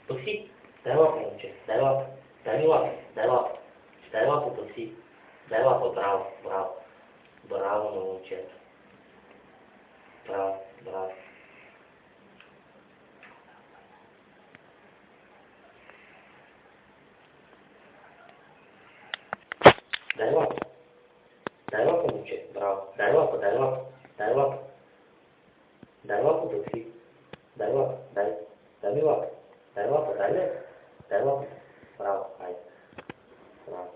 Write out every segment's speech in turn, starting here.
Бъкси. Дай лапа, момче. Дай лапа. Дай ми лапа. Дай лапа. Дай лапа, бъкси. Дай лапа. Браво, браво. Браво на момчето. Браво, браво. Дай лапа. Дай лапа, момче. Браво. Дай лапа, дай лапа. Дай лапа. Дай лапа, бъкси. Дай лапа. Дай ми лапа. Дай лапа, дай лепа. Дай лапа. Браво, айде. Браво.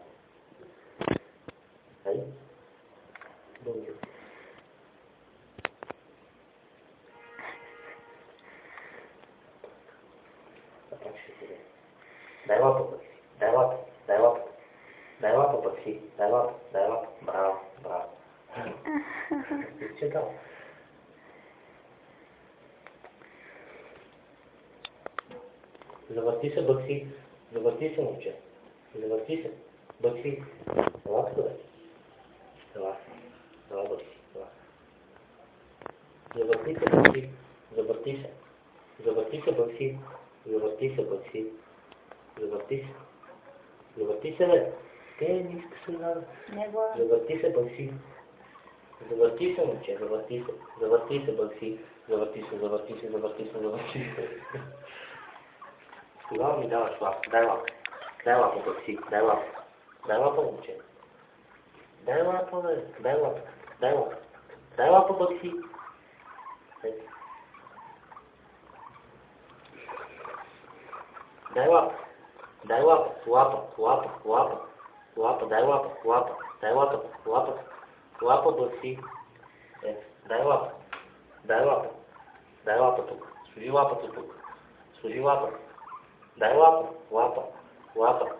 Айде. Добре. Дай лапа, бъкси. Дай лапа. Дай лапа. Дай лапа, бъкси. Дай лапа. Дай лапа. Браво, браво. Че дал? Завърти се, бъкси. Завърти се, момче. Завърти се. Бъкси. Ела тук, бе. Ела. Ела, бъкси. Ела. Завърти се, бъкси. Завърти се. Завърти се, бъкси. Завърти се, бъкси. Завърти се. Завърти се, бе. Те не иска се да... Завърти се, бъкси. Завърти се, момче. Завърти се. Завърти се, бъкси. Завърти се, завърти се, завърти се, завърти се. Тогава ми даваш лапа. Дай лапа. Дай лапа, бъкси. Дай лапа. Дай лапа, момче. Дай лапа, бе. Дай лапа. Дай лапа. Дай лапа, бъкси. Дай лапа. Дай лапа. Лапа. Лапа. Лапа. Лапа. Дай лапа. Лапа. Дай лапа. Лапа. Лапа, бъкси. Дай лапа. Дай лапа. Дай лапа тук. Сложи лапата тук. Сложи лапата. Дай лапа. Лапа. Лапа.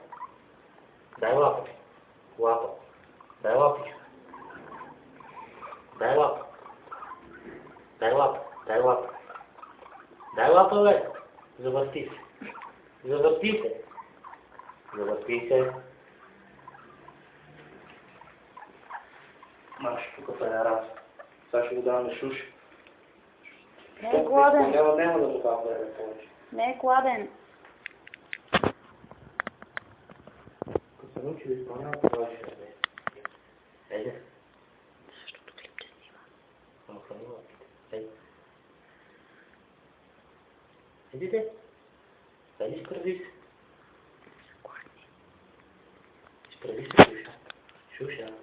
Дай лапа. Лапа. Дай лапичка. Дай лапа. Дай лапа. Дай лапа. Дай лапа, бе. Завърти се. Завърти се. Завърти се. Маш, тук федерация. Сега ще го давам на шуш. Не е гладен. Няма да го давам време повече. Не е гладен. Като се научи да изпълнява, това ще е. Айде. Същото клипче снима. Ама храни лапите. Айде. Айдете. Айде, изправи се. Изправи се, Шуша. Шуша.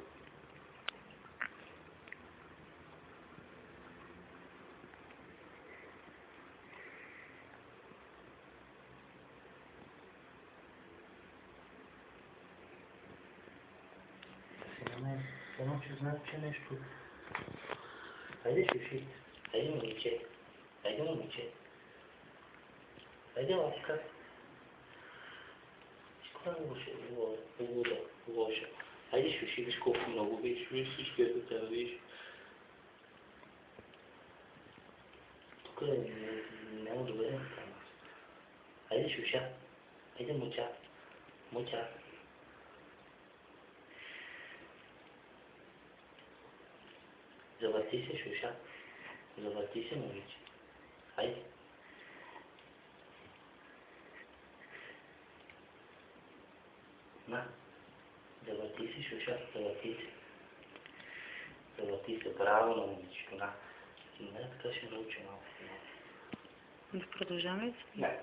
Едно, че знаят, че нещо... Айде, Шуши. Айде, момиче. Айде, момиче. Айде, лапка. Изкола лоша. Айде, Шуши, виж колко много виж. Виж всички ето тебе, виж. Тук няма да бъдем там. Айде, Шуша. Айде, муча. Муча. Завърти се, Шуша. Завърти се, момиче. Хайде. На. Завърти се, Шуша. Завърти се. Завърти се. Браво на момичето. На. Не, така ще научи малко. Да продължаваме ли? Не.